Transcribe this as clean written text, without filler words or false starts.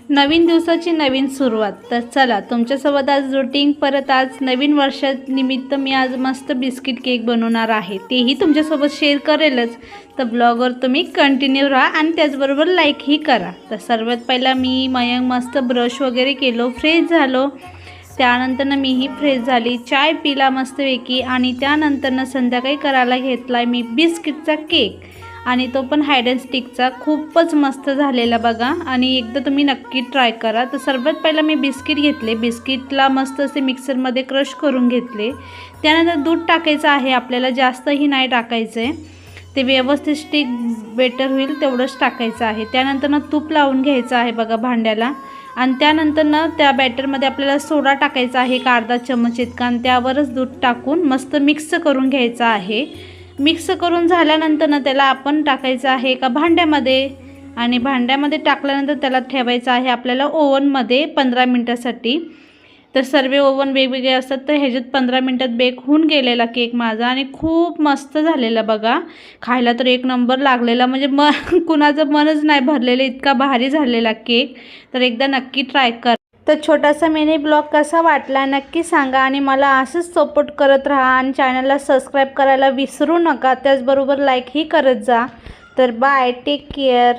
नवीन दिवसाची नवीन सुरुवात। तर चला तुमच्यासोबत आज रुटीन परत आज नवीन वर्षानिमित्त मी आज मस्त बिस्किट केक बनवणार आहे, तेही तुमच्यासोबत शेअर करेलच। तर ब्लॉगवर तुम्ही कंटिन्यू राहा आणि त्याचबरोबर लाईकही करा। तर सर्वात पहिला मी मस्त ब्रश वगैरे केलो, फ्रेश झालो। त्यानंतर मीही फ्रेश झाली, चाय पिला मस्तपैकी आणि त्यानंतर संध्याकाळी करायला घेतला मी बिस्किटचा केक आणि तो पण हाइड अँड स्टिकचा। खूपच मस्त झालेला बघा आणि एकदा तुम्ही नक्की ट्राय करा। तर सर्वात पहिला मी बिस्किट घेतले, बिस्किटला मस्त असे मिक्सरमध्ये क्रश करून घेतले। त्यानंतर दूध टाकायचं आहे आपल्याला, जास्तही नाही टाकायचं आहे, ते व्यवस्थित स्टिक बेटर होईल तेवढंच टाकायचं आहे। त्यानंतर तूप लावून घ्यायचं आहे बघा भांड्याला आणि त्यानंतर त्या बॅटरमध्ये आपल्याला सोडा टाकायचा आहे एक अर्धा चमच इतका आणि त्यावरच दूध टाकून मस्त मिक्स करून घ्यायचं आहे। मिक्स करून झाल्यानंतर त्याला आपण टाकायचं आहे एका भांड्यामध्ये आणि भांड्यामध्ये टाकल्यानंतर त्याला ठेवायचं आहे आपल्याला ओव्हनमध्ये 15 मिनिटासाठी। तर सर्व ओव्हन वेगवेगळे असतात, तर ह्याच्यात 15 मिनिटात बेक होऊन गेलेला केक माझा आणि खूप मस्त झालेला बघा। खायला तर एक नंबर लागलेला, म्हणजे कुणाचं मनच नाही भरलेलं, इतका भारी झालेला केक। तर एकदा नक्की ट्राय कर। तर छोटासा मिनी ब्लॉग कसा वाटला नक्की सांगा आणि मला असंच सपोर्ट करत राहा आणि चॅनलला सबस्क्राईब करायला विसरू नका, त्याचबरोबर लाईकही करत जा। तर बाय, टेक केअर।